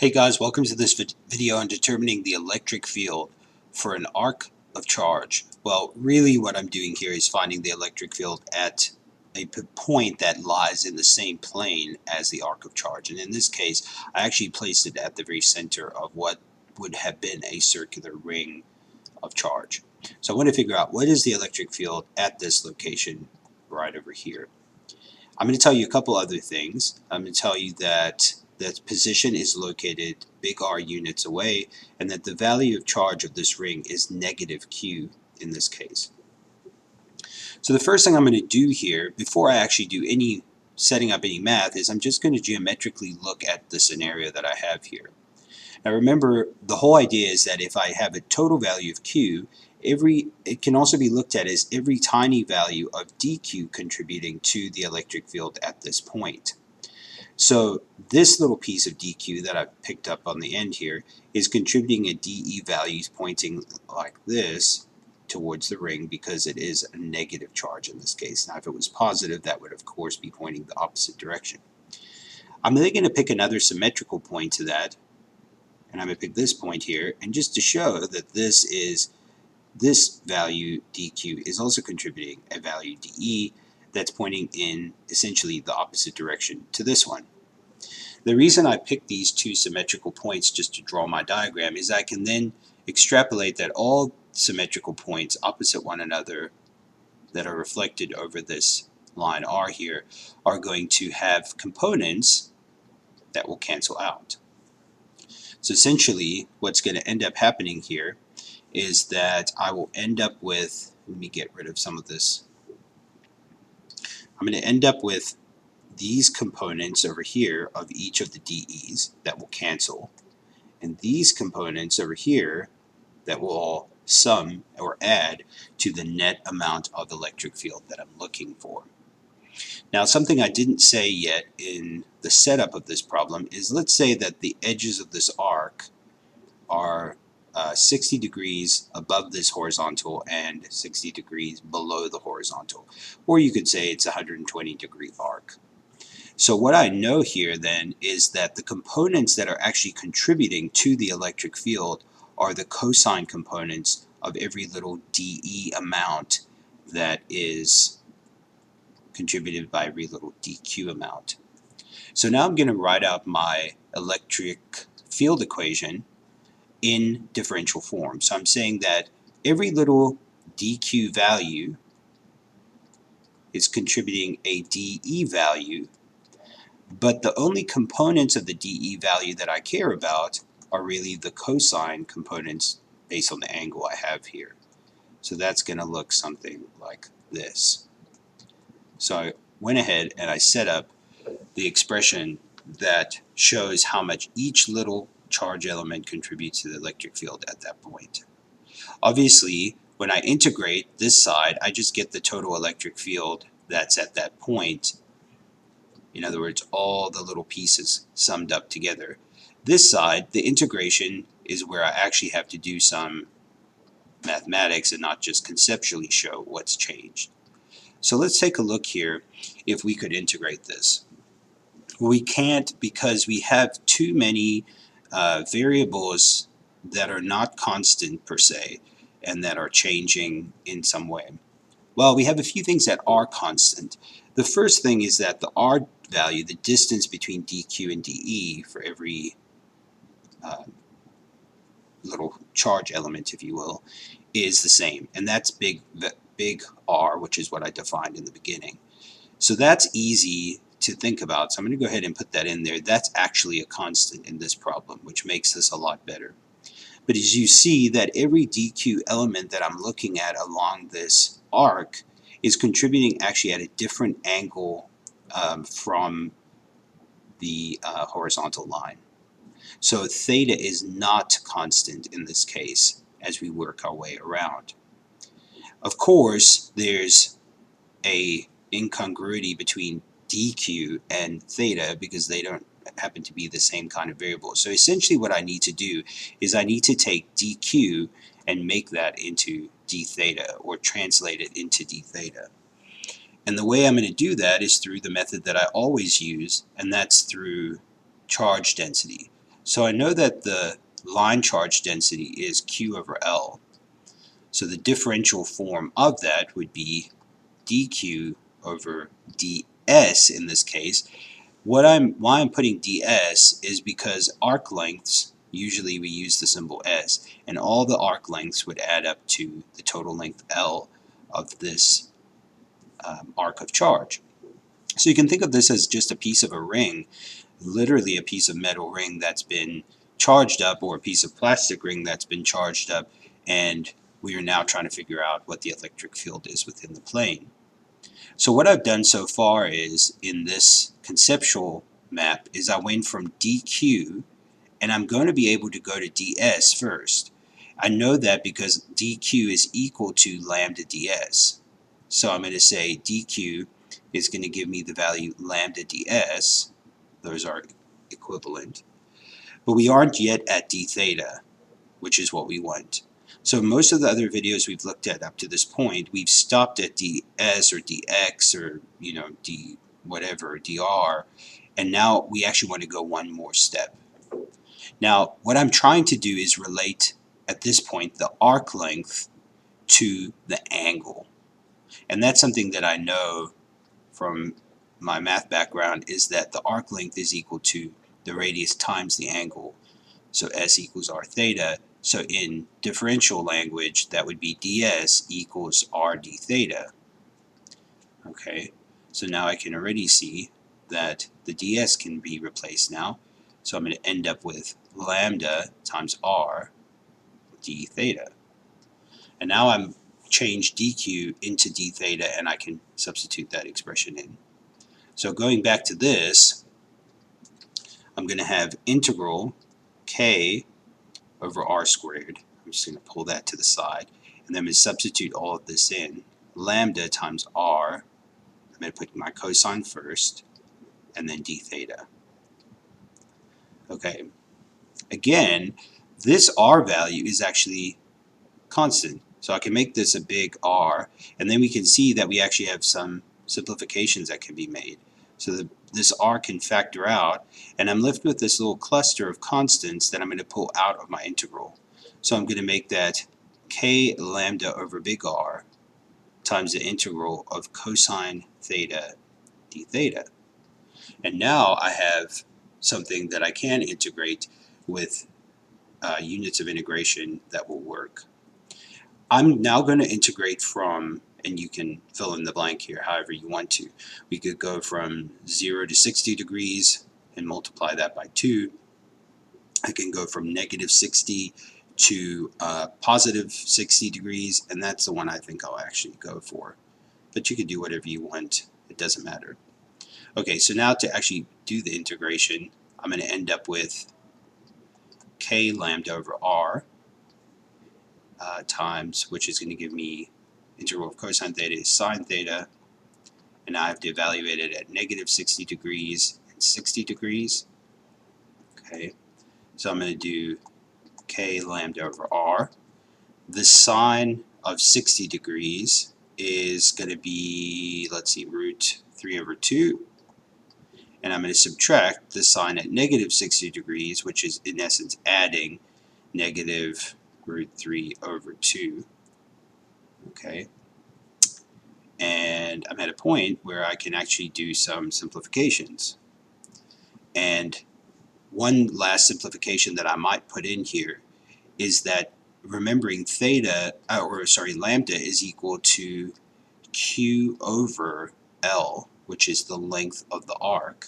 Hey guys, welcome to this video on determining the electric field for an arc of charge. Well, really what I'm doing here is finding the electric field at a point that lies in the same plane as the arc of charge. And in this case, I actually placed it at the very center of what would have been a circular ring of charge. So I want to figure out what is the electric field at this location right over here. I'm going to tell you a couple other things. I'm going to tell you that the position is located big R units away, and that the value of charge of this ring is negative Q in this case. So the first thing I'm going to do here, before I actually do any setting up any math, is I'm just going to geometrically look at the scenario that I have here. Now remember, the whole idea is that if I have a total value of Q, it can also be looked at as every tiny value of dq contributing to the electric field at this point. So this little piece of dq that I've picked up on the end here is contributing a dE value pointing like this towards the ring because it is a negative charge in this case. Now if it was positive, that would of course be pointing the opposite direction. I'm then going to pick another symmetrical point to that, and I'm going to pick this point here, and just to show that this value dq is also contributing a value dE that's pointing in essentially the opposite direction to this one. The reason I picked these two symmetrical points just to draw my diagram is I can then extrapolate that all symmetrical points opposite one another that are reflected over this line R here are going to have components that will cancel out. So essentially what's going to end up happening here is that I will end up with, let me get rid of some of this, I'm going to end up with these components over here of each of the dE's that will cancel, and these components over here that will all sum or add to the net amount of electric field that I'm looking for. Now something I didn't say yet in the setup of this problem is, let's say that the edges of this arc are 60 degrees above this horizontal and 60 degrees below the horizontal. Or you could say it's a 120 degree arc. So what I know here then is that the components that are actually contributing to the electric field are the cosine components of every little dE amount that is contributed by every little dQ amount. So now I'm going to write out my electric field equation in differential form. So I'm saying that every little dq value is contributing a dE value, but the only components of the dE value that I care about are really the cosine components based on the angle I have here. So that's going to look something like this. So I went ahead and I set up the expression that shows how much each little charge element contributes to the electric field at that point. Obviously, when I integrate this side, I just get the total electric field that's at that point. In other words, all the little pieces summed up together. This side, the integration, is where I actually have to do some mathematics and not just conceptually show what's changed. So let's take a look here if we could integrate this. We can't, because we have too many variables that are not constant per se and that are changing in some way. Well, we have a few things that are constant. The first thing is that the R value, the distance between dq and dE for every little charge element, if you will, is the same, and that's big R, which is what I defined in the beginning. So that's easy to think about, so I'm going to go ahead and put that in there. That's actually a constant in this problem, which makes this a lot better. But as you see, that every dq element that I'm looking at along this arc is contributing actually at a different angle from the horizontal line. So theta is not constant in this case as we work our way around. Of course, there's a incongruity between dq and theta because they don't happen to be the same kind of variable. So essentially what I need to do is I need to take dq and make that into d theta, or translate it into d theta. And the way I'm going to do that is through the method that I always use, and that's through charge density. So I know that the line charge density is Q over L. So the differential form of that would be dq over ds in this case. Why I'm putting ds is because arc lengths, usually we use the symbol s, and all the arc lengths would add up to the total length L of this arc of charge. So you can think of this as just a piece of a ring, literally a piece of metal ring that's been charged up, or a piece of plastic ring that's been charged up, and we are now trying to figure out what the electric field is within the plane. So what I've done so far is, in this conceptual map, is I went from dq, and I'm going to be able to go to ds first. I know that because dq is equal to lambda ds. So I'm going to say dq is going to give me the value lambda ds. Those are equivalent. But we aren't yet at d theta, which is what we want. So most of the other videos we've looked at up to this point, we've stopped at ds or dx or d whatever, dr, and now we actually want to go one more step. Now what I'm trying to do is relate at this point the arc length to the angle, and that's something that I know from my math background, is that the arc length is equal to the radius times the angle. So s equals r theta. So in differential language, that would be ds equals r d theta. Okay, so now I can already see that the ds can be replaced now. So I'm going to end up with lambda times r d theta. And now I'm changed dq into d theta, and I can substitute that expression in. So going back to this, I'm going to have integral k over r squared. I'm just going to pull that to the side, and then I'm going to substitute all of this in. Lambda times r, I'm going to put my cosine first, and then d theta. Okay, again, this r value is actually constant, so I can make this a big R, and then we can see that we actually have some simplifications that can be made. So this R can factor out, and I'm left with this little cluster of constants that I'm going to pull out of my integral. So I'm going to make that k lambda over big R times the integral of cosine theta d theta. And now I have something that I can integrate with units of integration that will work. I'm now going to integrate from, and you can fill in the blank here however you want to. We could go from 0 to 60 degrees and multiply that by 2. I can go from negative 60 to positive 60 degrees, and that's the one I think I'll actually go for. But you can do whatever you want, it doesn't matter. Okay, so now to actually do the integration, I'm going to end up with k lambda over r times, which is going to give me integral of cosine theta is sine theta, and now I have to evaluate it at negative 60 degrees and 60 degrees. Okay, so I'm going to do k lambda over r. The sine of 60 degrees is going to be, let's see, root 3 over 2. And I'm going to subtract the sine at negative 60 degrees, which is in essence adding negative root 3 over 2. Okay, and I'm at a point where I can actually do some simplifications. And one last simplification that I might put in here is that remembering lambda is equal to q over L, which is the length of the arc,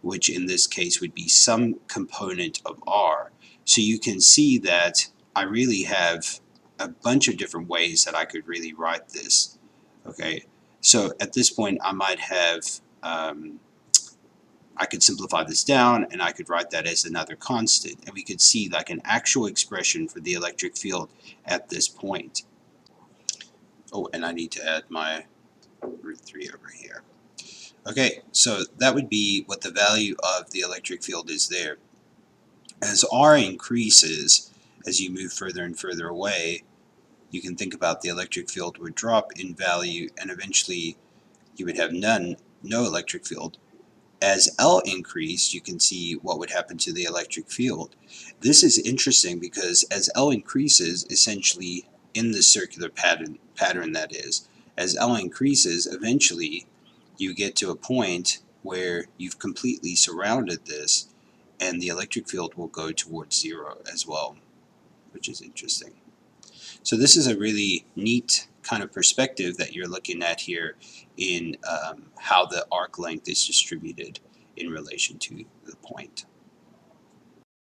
which in this case would be some component of r. So you can see that I really have a bunch of different ways that I could really write this. Okay, so at this point I might have, I could simplify this down, and I could write that as another constant, and we could see like an actual expression for the electric field at this point. Oh, and I need to add my root 3 over here. Okay, so that would be what the value of the electric field is there. As r increases, as you move further and further away, you can think about the electric field would drop in value, and eventually you would have no electric field. as L increased, you can see what would happen to the electric field. This is interesting because as L increases, essentially in the circular pattern that is, as L increases, eventually you get to a point where you've completely surrounded this and the electric field will go towards zero as well, which is interesting. So this is a really neat kind of perspective that you're looking at here in how the arc length is distributed in relation to the point.